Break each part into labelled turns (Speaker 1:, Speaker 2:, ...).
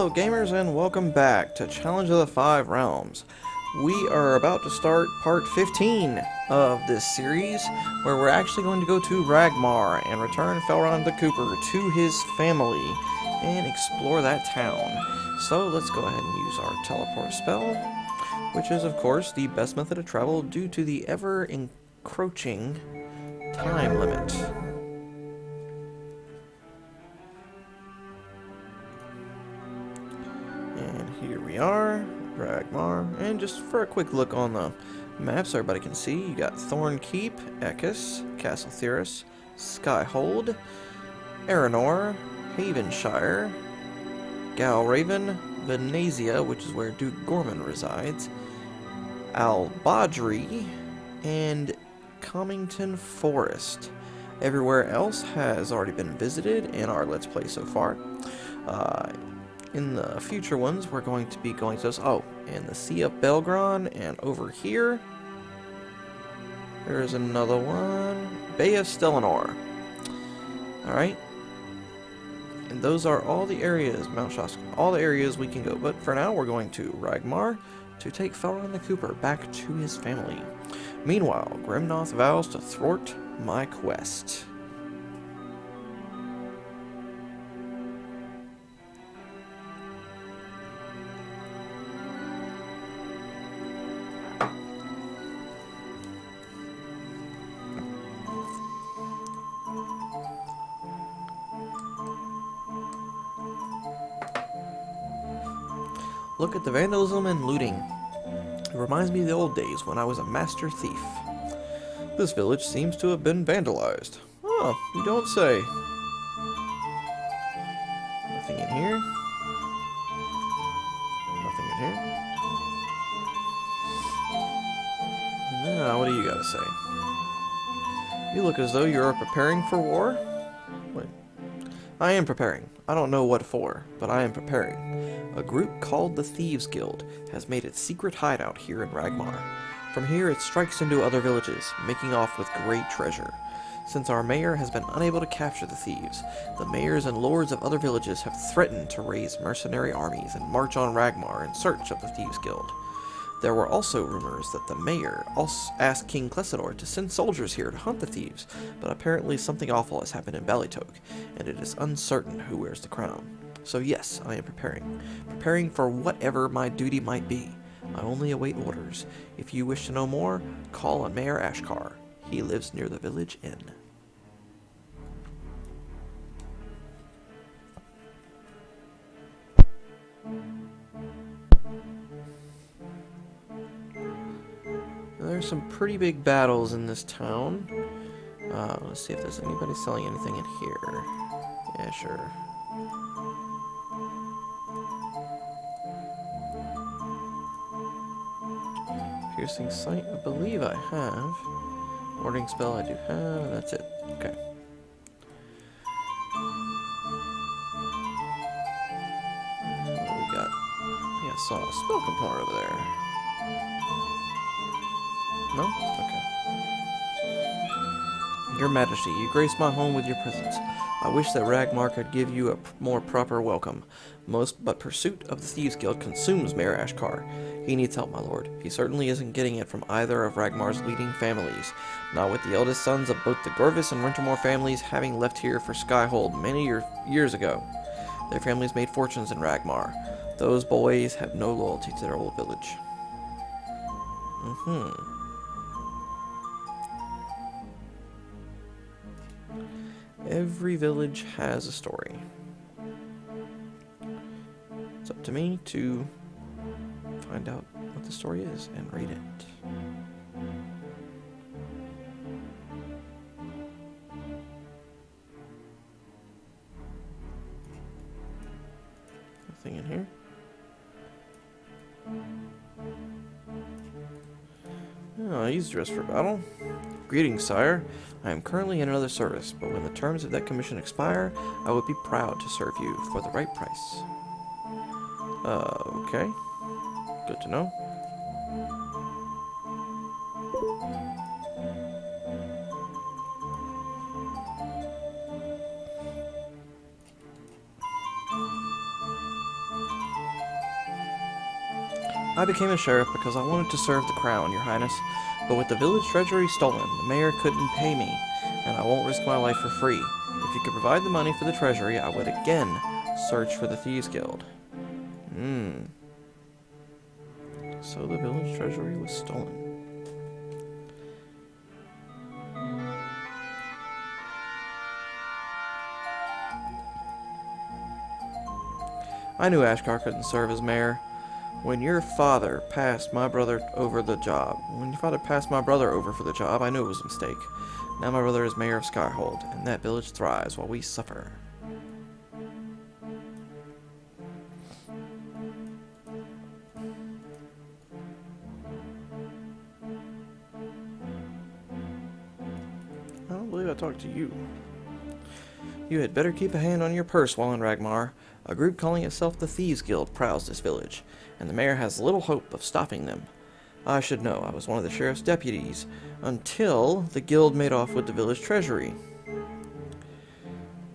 Speaker 1: Hello gamers and welcome back to Challenge of the Five Realms. We are about to start part 15 of this series, where we're actually going to go to Ragmar and return Felron the Cooper to his family and explore that town. So let's go ahead and use our teleport spell, which is of course the best method of travel due to the ever encroaching time limit. And here we are, Ragmar, and just for a quick look on the map so everybody can see, you got Thorn Keep, Ekis, Castle Theris, Skyhold, Aranor, Havenshire, Galraven, Venezia, which is where Duke Gorman resides, Albadri, and Comington Forest. Everywhere else has already been visited in our Let's Play so far. In the future ones, we're going to be going to this. Oh, and the Sea of Belgron, and over here, there's another one, Bay of Stellanor. Alright. And those are all the areas, Mount Shasta, all the areas we can go. But for now, we're going to Ragmar to take Felron the Cooper back to his family. Meanwhile, Grimnoth vows to thwart my quest. Look at the vandalism and looting. It reminds me of the old days when I was a master thief. This village seems to have been vandalized. Oh, you don't say. Nothing in here. Nothing in here. Now, what do you gotta say? You look as though you are preparing for war? Wait. I am preparing. I don't know what for, but I am preparing. A group called the Thieves Guild has made its secret hideout here in Ragmar. From here it strikes into other villages, making off with great treasure. Since our mayor has been unable to capture the thieves, the mayors and lords of other villages have threatened to raise mercenary armies and march on Ragmar in search of the Thieves Guild. There were also rumors that the mayor also asked King Clessidor to send soldiers here to hunt the thieves, but apparently something awful has happened in Ballytoke, and it is uncertain who wears the crown. So yes, I am preparing. Preparing for whatever my duty might be. I only await orders. If you wish to know more, call on Mayor Ashkar. He lives near the village inn. There's some pretty big battles in this town. Let's see if there's anybody selling anything in here. Yeah, sure. Piercing sight, I believe I have. Warding spell, I do have, and that's it. Okay. What we got? Yeah, I saw a spell component over there. No? Okay. Your Majesty, you grace my home with your presence. I wish that Ragmar could give you a more proper welcome. But pursuit of the Thieves Guild consumes Mayor Ashkar. He needs help, my lord. He certainly isn't getting it from either of Ragmar's leading families. Not with the eldest sons of both the Gorvis and Rentermore families having left here for Skyhold many years ago. Their families made fortunes in Ragmar. Those boys have no loyalty to their old village. Every village has a story. It's up to me to find out what the story is and read it. Nothing in here. Oh, he's dressed for battle. Greetings, sire. I am currently in another service, but when the terms of that commission expire, I would be proud to serve you for the right price. Okay. Good to know. I became a sheriff because I wanted to serve the crown, Your Highness. But with the village treasury stolen, the mayor couldn't pay me, and I won't risk my life for free. If you could provide the money for the treasury, I would again search for the Thieves Guild. So the village treasury was stolen. I knew Ashkar couldn't serve as mayor. When your father passed my brother over for the job, I knew it was a mistake. Now my brother is mayor of Skyhold, and that village thrives while we suffer. I don't believe I talked to you. You had better keep a hand on your purse while in Ragmar. A group calling itself the Thieves Guild prowls this village, and the mayor has little hope of stopping them. I should know. I was one of the sheriff's deputies, until the guild made off with the village treasury.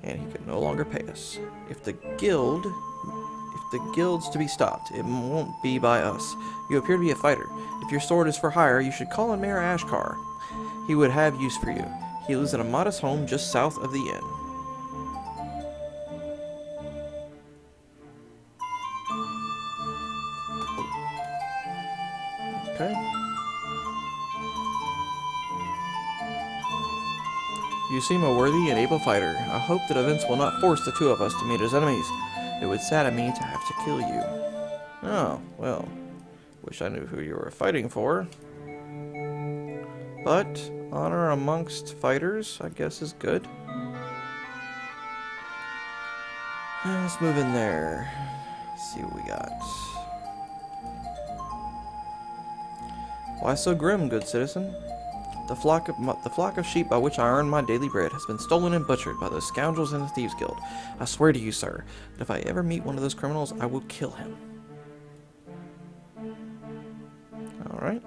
Speaker 1: And he could no longer pay us. If the guild's to be stopped, it won't be by us. You appear to be a fighter. If your sword is for hire, you should call on Mayor Ashkar. He would have use for you. He lives in a modest home just south of the inn. Okay. You seem a worthy and able fighter. I hope that events will not force the two of us to meet as enemies. It would sadden me to have to kill you. Oh, well. Wish I knew who you were fighting for. But honor amongst fighters, I guess, is good. Let's move in there. See what we got. Why so grim, good citizen? The flock of sheep by which I earn my daily bread has been stolen and butchered by those scoundrels in the Thieves Guild. I swear to you, sir, that if I ever meet one of those criminals, I will kill him. Alright.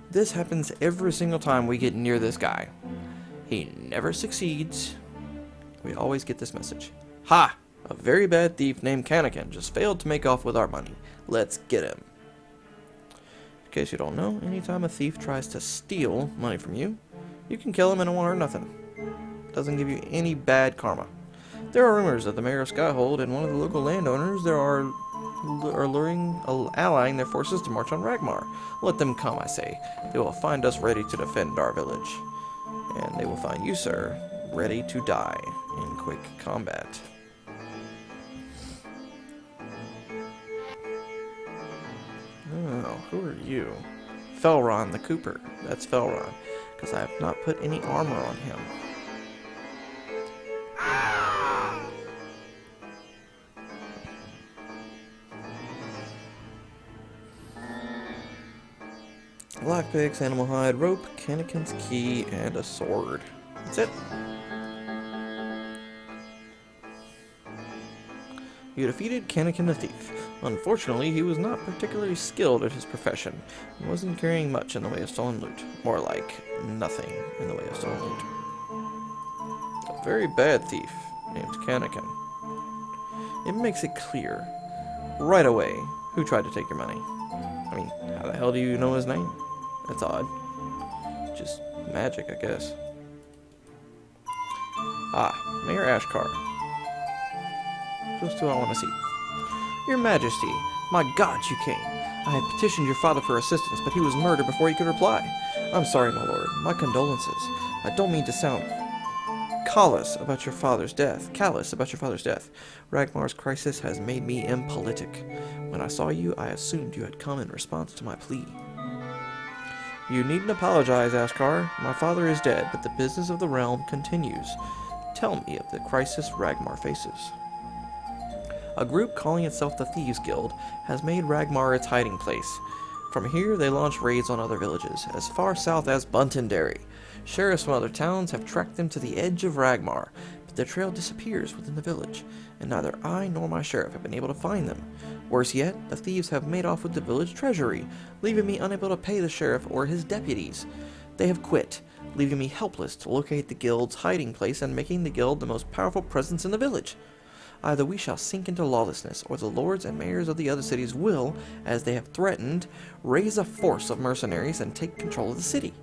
Speaker 1: This happens every single time we get near this guy. He never succeeds. We always get this message. Ha! A very bad thief named Kanakin just failed to make off with our money. Let's get him. In case you don't know, anytime a thief tries to steal money from you, you can kill him and it won't hurt nothing. Doesn't give you any bad karma. There are rumors that the mayor of Skyhold and one of the local landowners are allying their forces to march on Ragmar. Let them come, I say. They will find us ready to defend our village. And they will find you, sir, ready to die in quick combat. Oh, who are you? Felron the Cooper. That's Felron, because I have not put any armor on him. Lockpicks, animal hide, rope, Kanakin's key, and a sword. That's it. You defeated Kanakin the Thief. Unfortunately, he was not particularly skilled at his profession, and wasn't carrying much in the way of stolen loot. More like, nothing in the way of stolen loot. A very bad thief, named Kanakin. It makes it clear, right away, who tried to take your money. I mean, how the hell do you know his name? That's odd. Just magic, I guess. Ah, Mayor Ashkar. Just who I want to see. Your Majesty, my God, you came. I had petitioned your father for assistance, but he was murdered before he could reply. I'm sorry, my lord. My condolences. I don't mean to sound callous about your father's death. Ragmar's crisis has made me impolitic. When I saw you, I assumed you had come in response to my plea. You needn't apologize, Ashkar. My father is dead, but the business of the realm continues. Tell me of the crisis Ragmar faces. A group calling itself the Thieves Guild has made Ragmar its hiding place. From here, they launch raids on other villages, as far south as Buntondary. Sheriffs from other towns have tracked them to the edge of Ragmar, but their trail disappears within the village, and neither I nor my sheriff have been able to find them. Worse yet, the thieves have made off with the village treasury, leaving me unable to pay the sheriff or his deputies. They have quit, leaving me helpless to locate the guild's hiding place and making the guild the most powerful presence in the village. Either we shall sink into lawlessness, or the lords and mayors of the other cities will, as they have threatened, raise a force of mercenaries and take control of the city.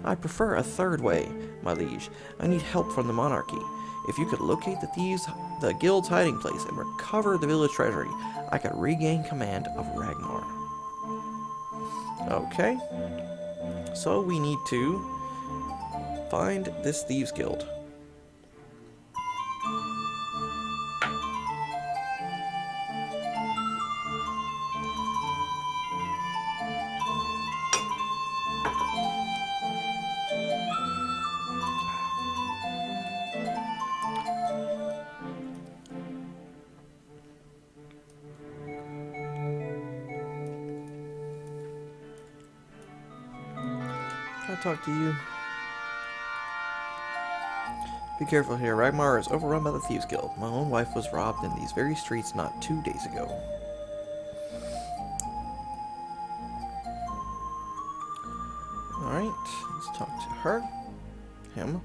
Speaker 1: I prefer a third way, my liege. I need help from the monarchy. If you could locate the guild's hiding place, and recover the village treasury, I could regain command of Ragnar. Okay. So we need to find this Thieves Guild. Can I talk to you? Be careful here. Ragnar is overrun by the Thieves Guild. My own wife was robbed in these very streets not 2 days ago. Alright, let's talk to her. Him.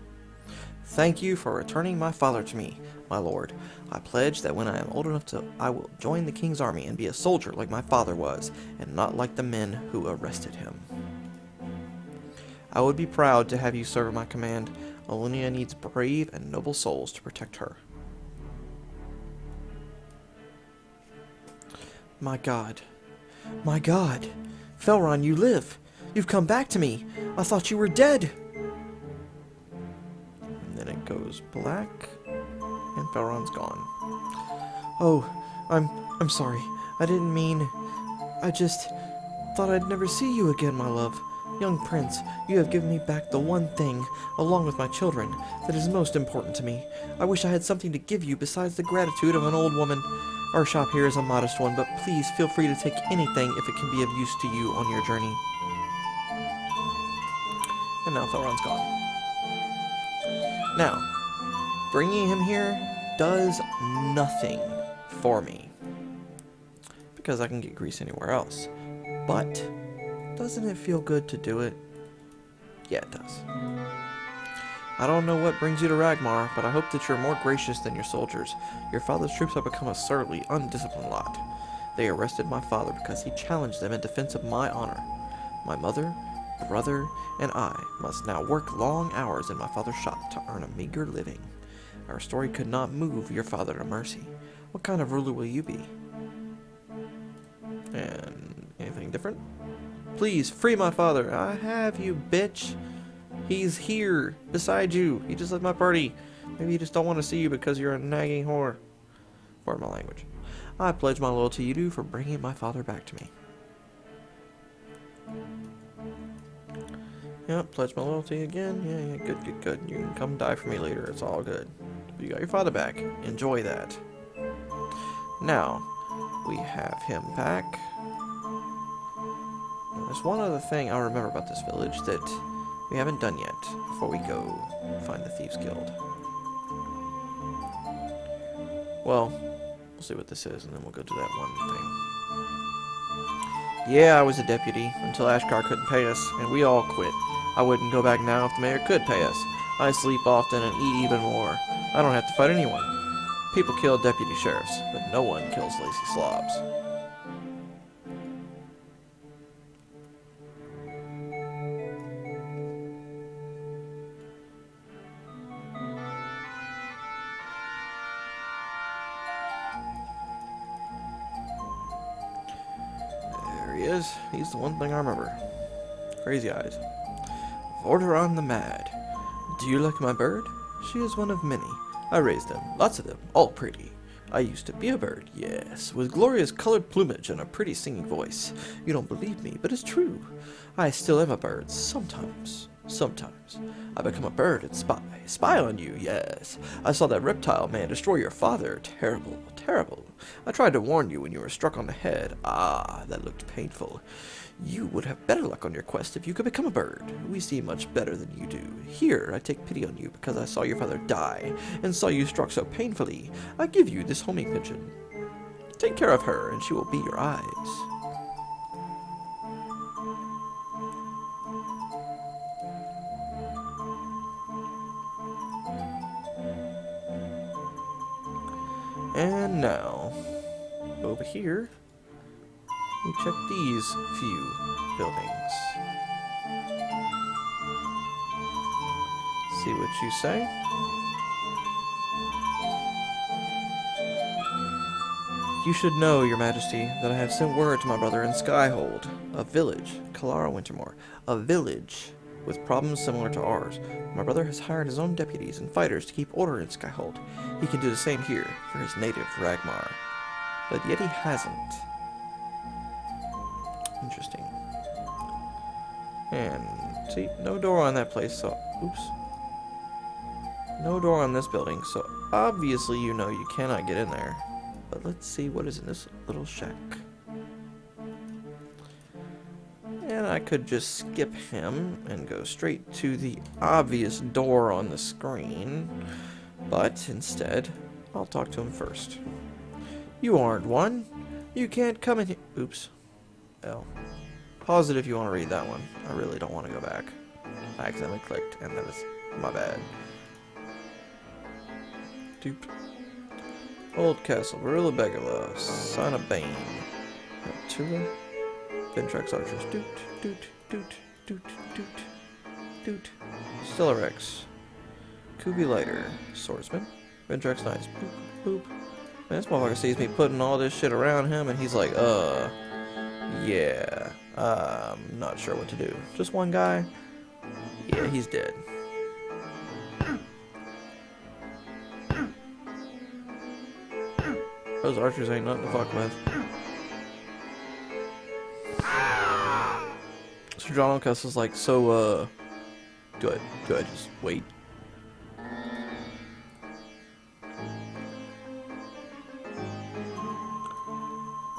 Speaker 1: Thank you for returning my father to me, my lord. I pledge that when I am old enough I will join the king's army and be a soldier like my father was, and not like the men who arrested him. I would be proud to have you serve my command. Alunia needs brave and noble souls to protect her. My God. My God. Felron, you live. You've come back to me. I thought you were dead. And then it goes black, and Felron's gone. Oh, I'm sorry. I didn't mean... I just thought I'd never see you again, my love. Young prince, you have given me back the one thing, along with my children, that is most important to me. I wish I had something to give you besides the gratitude of an old woman. Our shop here is a modest one, but please feel free to take anything if it can be of use to you on your journey. And now Felron's gone. Now, bringing him here does nothing for me, because I can get grease anywhere else. But doesn't it feel good to do it? Yeah, it does. I don't know what brings you to Ragnar, but I hope that you're more gracious than your soldiers. Your father's troops have become a surly, undisciplined lot. They arrested my father because he challenged them in defense of my honor. My mother, brother, and I must now work long hours in my father's shop to earn a meager living. Our story could not move your father to mercy. What kind of ruler will you be? And anything different? Please, free my father. I have you, bitch. He's here, beside you. He just left my party. Maybe he just don't want to see you because you're a nagging whore. Pardon my language. I pledge my loyalty to you for bringing my father back to me. Yep, pledge my loyalty again. Yeah, good. You can come die for me later. It's all good. But you got your father back. Enjoy that. Now, we have him back. There's one other thing I'll remember about this village that we haven't done yet before we go find the Thieves Guild. Well, we'll see what this is, and then we'll go do that one thing. Yeah, I was a deputy until Ashkar couldn't pay us, and we all quit. I wouldn't go back now if the mayor could pay us. I sleep often and eat even more. I don't have to fight anyone. People kill deputy sheriffs, but no one kills lazy slobs. He's the one thing I remember. Crazy eyes. Vorderon the Mad. Do you like my bird? She is one of many. I raised them, lots of them, all pretty. I used to be a bird, yes, with glorious colored plumage and a pretty singing voice. You don't believe me, but it's true. I still am a bird, sometimes. I become a bird and spy on you, yes. I saw that reptile man destroy your father. Terrible. I tried to warn you when you were struck on the head. Ah, that looked painful. You would have better luck on your quest if you could become a bird. We see much better than you do. Here, I take pity on you because I saw your father die, and saw you struck so painfully. I give you this homing pigeon. Take care of her, and she will be your eyes. And now, over here, we check these few buildings. See what you say. You should know, Your Majesty, that I have sent word to my brother in Skyhold, a village, Kalara Wintermore, a village with problems similar to ours. My brother has hired his own deputies and fighters to keep order in Skyhold. He can do the same here for his native Ragmar. But yet he hasn't. Interesting. And, see, no door on that place, so, oops. No door on this building, so obviously you know you cannot get in there. But let's see what is in this little shack. And I could just skip him and go straight to the obvious door on the screen. But instead, I'll talk to him first. You aren't one. You can't come in here. Oops. L. Pause it if you want to read that one. I really don't want to go back. I accidentally clicked, and that is my bad. Doop. Old Castle, Barilla Begala, Son of Bane, Tura, Ventrax Archers, doot, doot, doot, doot, doot, doot, Stellarex, Kubi Lighter, Swordsman, Ventrax Knights, boop, boop. Man, this motherfucker sees me putting all this shit around him, and he's like, yeah, I'm not sure what to do. Just one guy? Yeah, he's dead. Those archers ain't nothing to fuck with. So John Castle's like, so, do I just wait?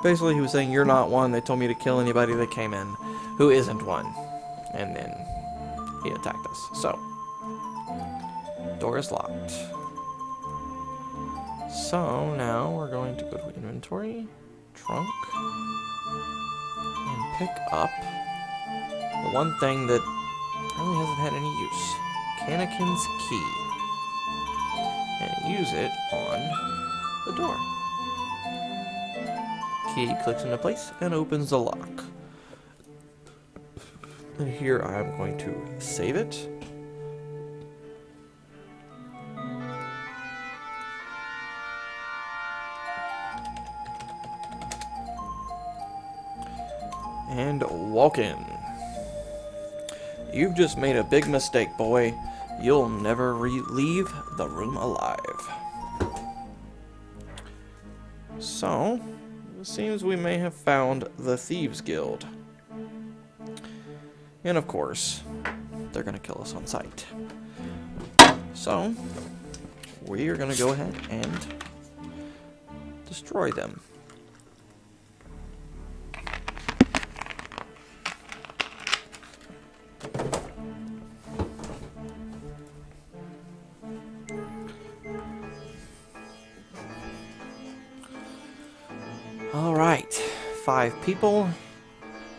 Speaker 1: Basically, he was saying, you're not one. They told me to kill anybody that came in who isn't one. And then he attacked us. So, door is locked. So now we're going to go to inventory, trunk, and pick up the one thing that really hasn't had any use, Kanakin's key, and use it on the door. Key clicks into place and opens the lock. And here I'm going to save it. And walk in. You've just made a big mistake, boy. You'll never leave the room alive. So, it seems we may have found the Thieves Guild. And of course, they're gonna kill us on sight. So, we are gonna go ahead and destroy them. Alright, 5 people.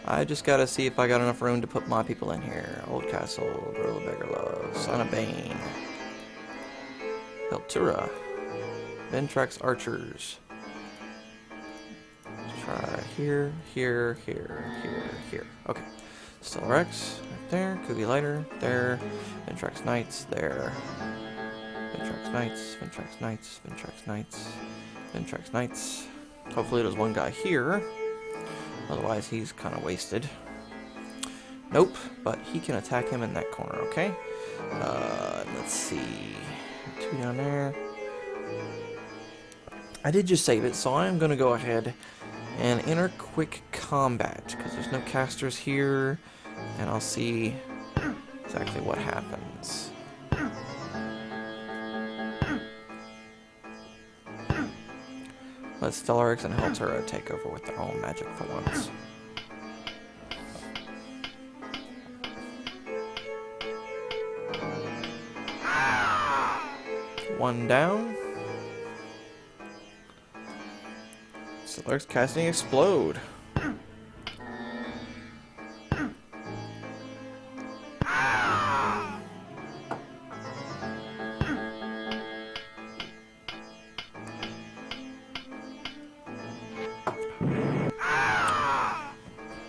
Speaker 1: I just gotta see if I got enough room to put my people in here. Old Castle, Gorilla Beggarlow, Son of Bane, Hiltura, Ventrax Archers. Let's try here, here, here, here, here. Okay. Stellarex, right there. Kugi Lighter, there. Ventrax Knights, there. Ventrax Knights, Ventrax Knights, Ventrax Knights, Ventrax Knights. Hopefully there's one guy here. Otherwise he's kind of wasted. Nope, but he can attack him in that corner, okay? Let's see. 2 down there. I did just save it, so I'm going to go ahead and enter quick combat, because there's no casters here, and I'll see exactly what happens. Let Stellarex and Hiltura take over with their own magic for once. One down. Stellarex casting Explode.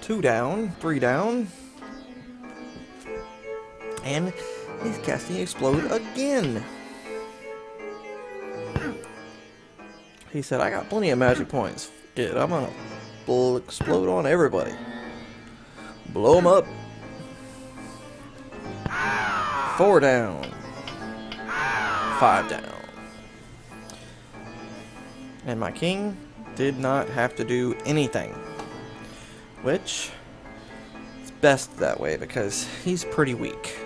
Speaker 1: 2 down, 3 down. And he's casting Explode again. He said, I got plenty of magic points. Yeah, I'm gonna explode on everybody. Blow them up. 4 down. 5 down. And my king did not have to do anything. Which is best that way because he's pretty weak.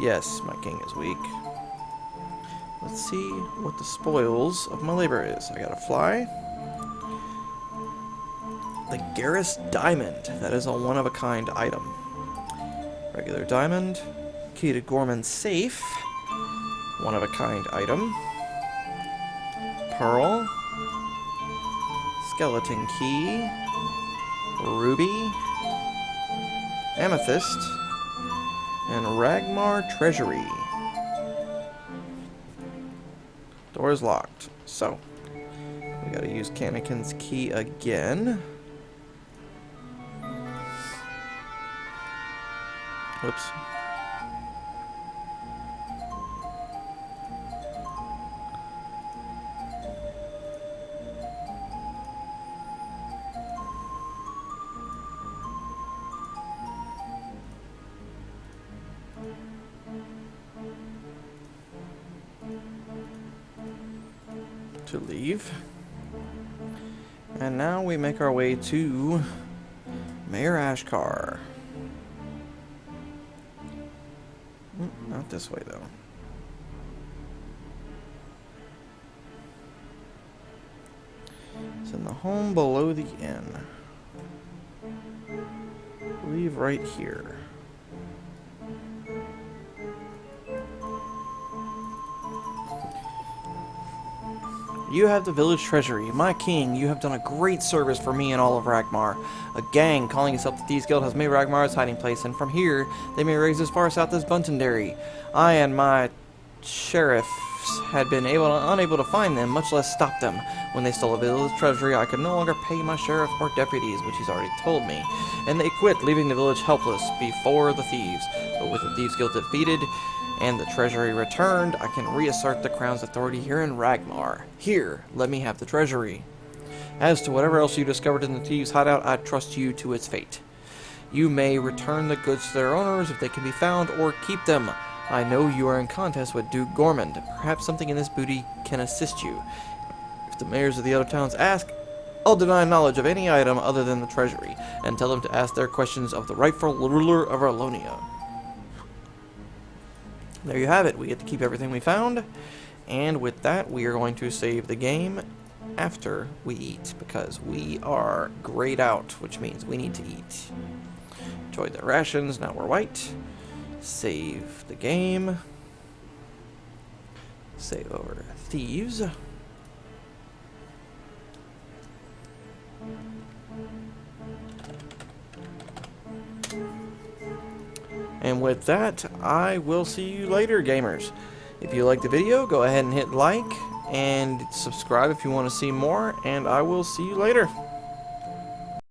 Speaker 1: Yes, my king is weak. Let's see what the spoils of my labor is. I got a fly. The Garrus Diamond. That is a one-of-a-kind item. Regular diamond. Key to Gorman's safe. One-of-a-kind item. Pearl. Skeleton key. Ruby. Amethyst. And Ragmar Treasury. Door is locked. So, we gotta use Kannakin's key again. Whoops. To leave. And now we make our way to Mayor Ashkar. Not this way though. It's in the home below the inn. Leave right here. You have the village treasury. My king, you have done a great service for me and all of Ragmar. A gang calling itself the Thieves Guild has made Ragmar its hiding place, and from here, they may raise as far south as Buntonderry. I and my sheriffs had been unable to find them, much less stop them. When they stole the village treasury, I could no longer pay my sheriff or deputies, which he's already told me. And they quit, leaving the village helpless before the thieves. But with the Thieves Guild defeated, and the treasury returned, I can reassert the crown's authority here in Ragmar. Here, let me have the treasury. As to whatever else you discovered in the thieves' hideout, I trust you to its fate. You may return the goods to their owners if they can be found, or keep them. I know you are in contest with Duke Gormand. Perhaps something in this booty can assist you. If the mayors of the other towns ask, I'll deny knowledge of any item other than the treasury, and tell them to ask their questions of the rightful ruler of Arlonia. There you have it. We get to keep everything we found. And with that, we are going to save the game after we eat, because we are grayed out, which means we need to eat. Enjoyed the rations. Now we're white. Save the game. Save over Thieves. And with that, I will see you later, gamers. If you liked the video, go ahead and hit like and subscribe if you want to see more, and I will see you later.